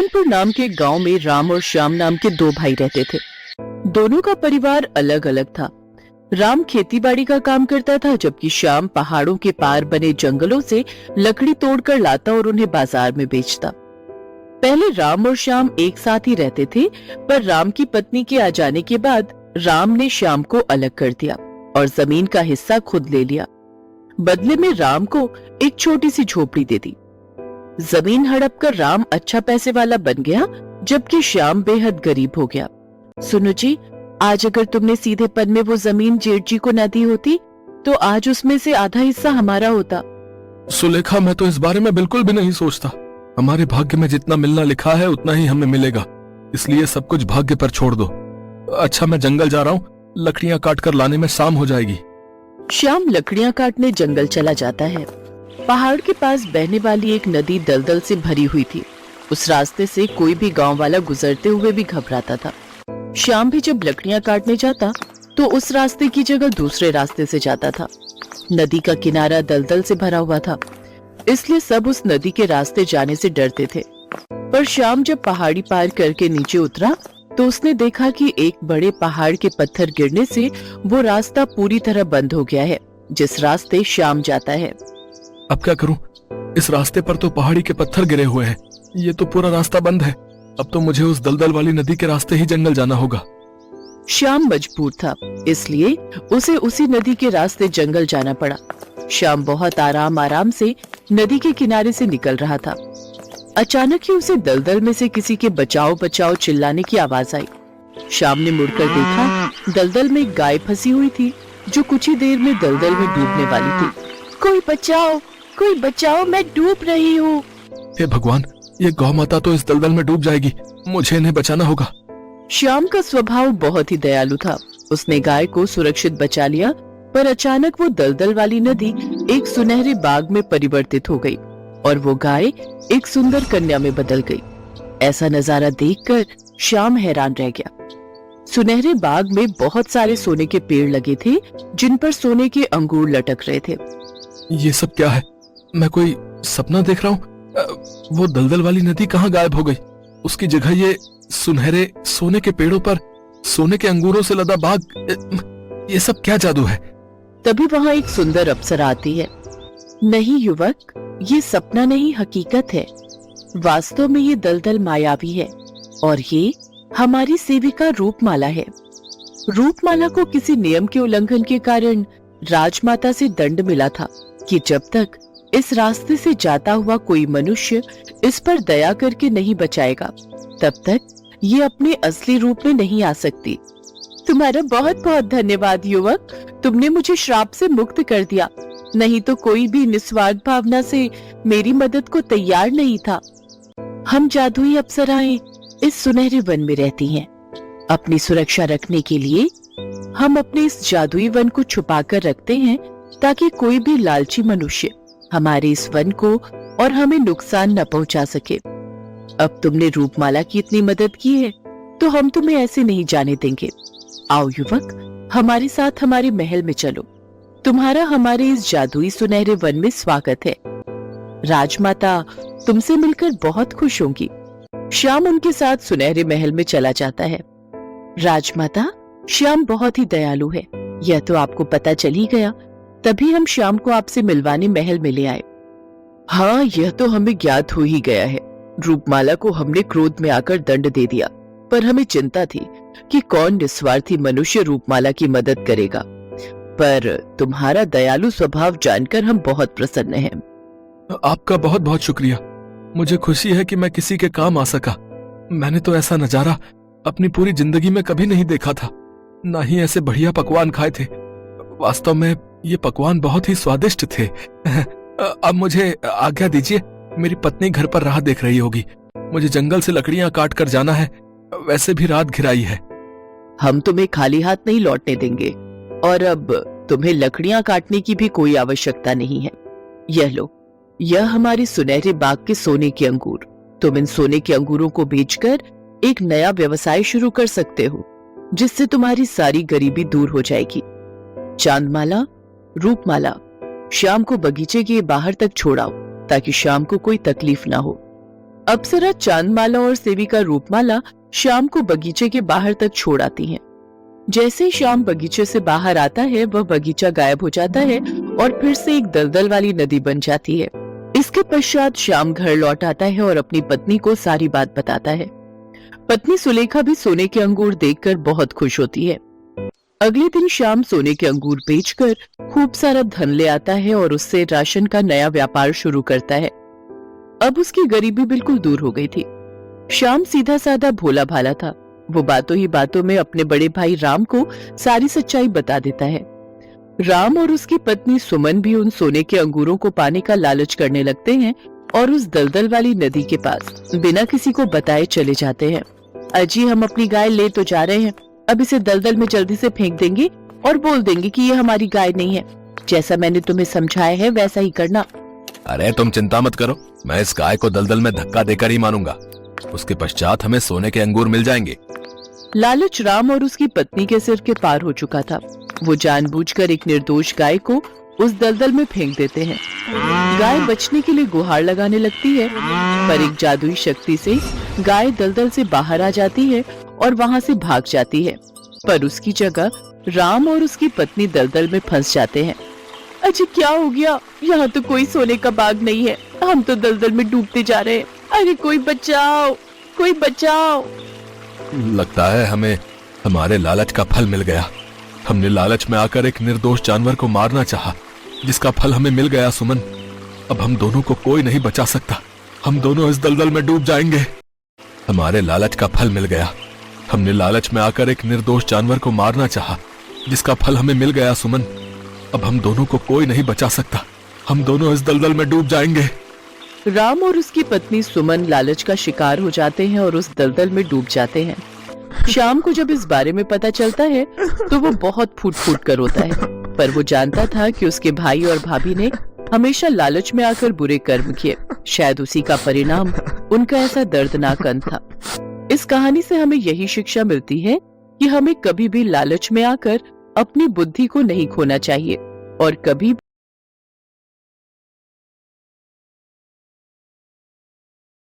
कानपुर नाम के गांव में राम और श्याम नाम के दो भाई रहते थे। दोनों का परिवार अलग अलग था। राम खेतीबाड़ी का काम करता था, जबकि श्याम पहाड़ों के पार बने जंगलों से लकड़ी तोड़कर लाता और उन्हें बाजार में बेचता। पहले राम और श्याम एक साथ ही रहते थे, पर राम की पत्नी के आ जाने के बाद राम ने श्याम को अलग कर दिया और जमीन का हिस्सा खुद ले लिया। बदले में राम को एक छोटी सी झोपड़ी दे दी। जमीन हड़प कर राम अच्छा पैसे वाला बन गया, जबकि श्याम बेहद गरीब हो गया। सुनो जी, आज अगर तुमने सीधेपन में वो जमीन जेठ जी को न दी होती तो आज उसमें से आधा हिस्सा हमारा होता। सुलेखा, मैं तो इस बारे में बिल्कुल भी नहीं सोचता। हमारे भाग्य में जितना मिलना लिखा है उतना ही हमें मिलेगा, इसलिए सब कुछ भाग्य पर छोड़ दो। अच्छा, मैं जंगल जा रहा हूँ, लकड़ियाँ काट कर लाने में शाम हो जाएगी। श्याम लकड़ियाँ काटने जंगल चला जाता है। पहाड़ के पास बहने वाली एक नदी दलदल से भरी हुई थी। उस रास्ते से कोई भी गांव वाला गुजरते हुए भी घबराता था। श्याम भी जब लकड़ियाँ काटने जाता तो उस रास्ते की जगह दूसरे रास्ते से जाता था। नदी का किनारा दलदल से भरा हुआ था, इसलिए सब उस नदी के रास्ते जाने से डरते थे। पर श्याम जब पहाड़ी पार करके नीचे उतरा तो उसने देखा कि एक बड़े पहाड़ के पत्थर गिरने से वो रास्ता पूरी तरह बंद हो गया है, जिस रास्ते श्याम जाता है। अब क्या करूं? इस रास्ते पर तो पहाड़ी के पत्थर गिरे हुए हैं, ये तो पूरा रास्ता बंद है। अब तो मुझे उस दलदल वाली नदी के रास्ते ही जंगल जाना होगा। श्याम मजबूर था, इसलिए उसे उसी नदी के रास्ते जंगल जाना पड़ा। श्याम बहुत आराम आराम से नदी के किनारे से निकल रहा था। अचानक ही उसे दलदल में से किसी के बचाओ बचाओ चिल्लाने की आवाज आई। श्याम ने मुड़कर देखा, दलदल में एक गाय फंसी हुई थी जो कुछ ही देर में दलदल में डूबने वाली थी। कोई बचाओ, कोई बचाओ, मैं डूब रही हूँ। हे भगवान, ये गौ माता तो इस दलदल में डूब जाएगी, मुझे इन्हें बचाना होगा। श्याम का स्वभाव बहुत ही दयालु था। उसने गाय को सुरक्षित बचा लिया, पर अचानक वो दलदल वाली नदी एक सुनहरे बाग में परिवर्तित हो गई और वो गाय एक सुंदर कन्या में बदल गई। ऐसा नजारा देखकर श्याम हैरान रह गया। सुनहरे बाग में बहुत सारे सोने के पेड़ लगे थे, जिन पर सोने के अंगूर लटक रहे थे। ये सब क्या है? मैं कोई सपना देख रहा हूँ? वो दलदल वाली नदी कहाँ गायब हो गई? उसकी जगह ये सुनहरे सोने के पेड़ों पर सोने के अंगूरों से लदा बाग, ये सब क्या जादू है? तभी वहाँ एक सुंदर अप्सरा आती है। नहीं युवक, ये सपना नहीं, हकीकत है। वास्तव में ये दलदल मायावी है और ये हमारी सेविका रूपमाला है। रूपमाला को किसी नियम के उल्लंघन के कारण राजमाता से दंड मिला था कि जब तक इस रास्ते से जाता हुआ कोई मनुष्य इस पर दया करके नहीं बचाएगा, तब तक ये अपने असली रूप में नहीं आ सकती। तुम्हारा बहुत बहुत धन्यवाद युवक, तुमने मुझे श्राप से मुक्त कर दिया, नहीं तो कोई भी निस्वार्थ भावना से मेरी मदद को तैयार नहीं था। हम जादुई अप्सराएं इस सुनहरे वन में रहती हैं। अपनी सुरक्षा रखने के लिए हम अपने इस जादुई वन को छुपा कर रखते हैं, ताकि कोई भी लालची मनुष्य हमारे इस वन को और हमें नुकसान न पहुंचा सके। अब तुमने रूपमाला की इतनी मदद की है तो हम तुम्हें ऐसे नहीं जाने देंगे। आओ युवक, हमारे साथ हमारे महल में चलो। तुम्हारा हमारे इस जादुई सुनहरे वन में स्वागत है। राजमाता तुमसे मिलकर बहुत खुश होंगी। श्याम उनके साथ सुनहरे महल में चला जाता है। राजमाता, श्याम बहुत ही दयालु है, यह तो आपको पता चल ही गया, तभी हम श्याम को आपसे मिलवाने महल में ले आए। हाँ, यह तो हमें ज्ञात हो ही गया है। रूपमाला को हमने क्रोध में आकर दंड दे दिया, पर हमें चिंता थी कि कौन निस्वार्थी मनुष्य रूपमाला की मदद करेगा। पर तुम्हारा दयालु स्वभाव जानकर हम बहुत प्रसन्न हैं। आपका बहुत बहुत शुक्रिया। मुझे खुशी है कि मैं किसी के काम आ सका। मैंने तो ऐसा नजारा अपनी पूरी जिंदगी में कभी नहीं देखा था, ना ही ऐसे बढ़िया पकवान खाए थे। वास्तव में ये पकवान बहुत ही स्वादिष्ट थे। अब मुझे आज्ञा दीजिए, मेरी पत्नी घर पर राह देख रही होगी। मुझे जंगल से लकड़ियां काट कर जाना है, वैसे भी रात घिराई है। हम तुम्हें खाली हाथ नहीं लौटने देंगे, और अब तुम्हें लकड़ियां काटने की भी कोई आवश्यकता नहीं है। यह लो, यह हमारे सुनहरे बाग के सोने के अंगूर। तुम इन सोने के अंगूरों को बेचकर एक नया व्यवसाय शुरू कर सकते हो, जिससे तुम्हारी सारी गरीबी दूर हो जाएगी। चांदमाला, रूपमाला, श्याम को बगीचे के बाहर तक छोड़ाओ, ताकि शाम को कोई तकलीफ ना हो। अप्सरा चांदमाला और सेविका रूपमाला श्याम को बगीचे के बाहर तक छोड़ आती हैं। जैसे ही श्याम बगीचे से बाहर आता है, वह बगीचा गायब हो जाता है और फिर से एक दलदल वाली नदी बन जाती है। इसके पश्चात श्याम घर लौट आता है और अपनी पत्नी को सारी बात बताता है। पत्नी सुलेखा भी सोने के अंगूर देखकर बहुत खुश होती है। अगले दिन श्याम सोने के अंगूर बेचकर खूब सारा धन ले आता है और उससे राशन का नया व्यापार शुरू करता है। अब उसकी गरीबी बिल्कुल दूर हो गई थी। श्याम सीधा साधा भोला भाला था। वो बातों ही बातों में अपने बड़े भाई राम को सारी सच्चाई बता देता है। राम और उसकी पत्नी सुमन भी उन सोने के अंगूरों को पाने का लालच करने लगते हैं और उस दलदल वाली नदी के पास बिना किसी को बताए चले जाते हैं। अजी, हम अपनी गाय ले तो जा रहे हैं, अब इसे दलदल में जल्दी से फेंक देंगे और बोल देंगे कि ये हमारी गाय नहीं है। जैसा मैंने तुम्हें समझाया है वैसा ही करना। अरे तुम चिंता मत करो, मैं इस गाय को दलदल में धक्का देकर ही मानूंगा। उसके पश्चात हमें सोने के अंगूर मिल जाएंगे। लालच राम और उसकी पत्नी के सिर के पार हो चुका था। वो जानबूझकर एक निर्दोष गाय को उस दलदल में फेंक देते हैं। गाय बचने के लिए गुहार लगाने लगती है, पर एक जादुई शक्ति से गाय दलदल से बाहर आ जाती है और वहां से भाग जाती है। पर उसकी जगह राम और उसकी पत्नी दलदल में फंस जाते हैं। अजी, क्या हो गया? यहाँ तो कोई सोने का बाग नहीं है, हम तो दलदल में डूबते जा रहे हैं। अरे कोई बचाओ, कोई बचाओ। लगता है हमें हमारे लालच का फल मिल गया। हमने लालच में आकर एक निर्दोष जानवर को मारना चाहा, जिसका फल हमें मिल गया सुमन। अब हम दोनों को कोई नहीं बचा सकता, हम दोनों इस दलदल में डूब जाएंगे। हमारे लालच का फल मिल गया। हमने लालच में आकर एक निर्दोष जानवर को मारना चाहा, जिसका फल हमें मिल गया सुमन। अब हम दोनों को कोई नहीं बचा सकता, हम दोनों इस दलदल में डूब जाएंगे। राम और उसकी पत्नी सुमन लालच का शिकार हो जाते हैं और उस दलदल में डूब जाते हैं। शाम को जब इस बारे में पता चलता है तो वो बहुत फूट फूट कर रोता है, पर वो जानता था कि उसके भाई और भाभी ने हमेशा लालच में आकर बुरे कर्म किए। शायद उसी का परिणाम उनका ऐसा दर्दनाक अंत था। इस कहानी से हमें यही शिक्षा मिलती है कि हमें कभी भी लालच में आकर अपनी बुद्धि को नहीं खोना चाहिए और कभी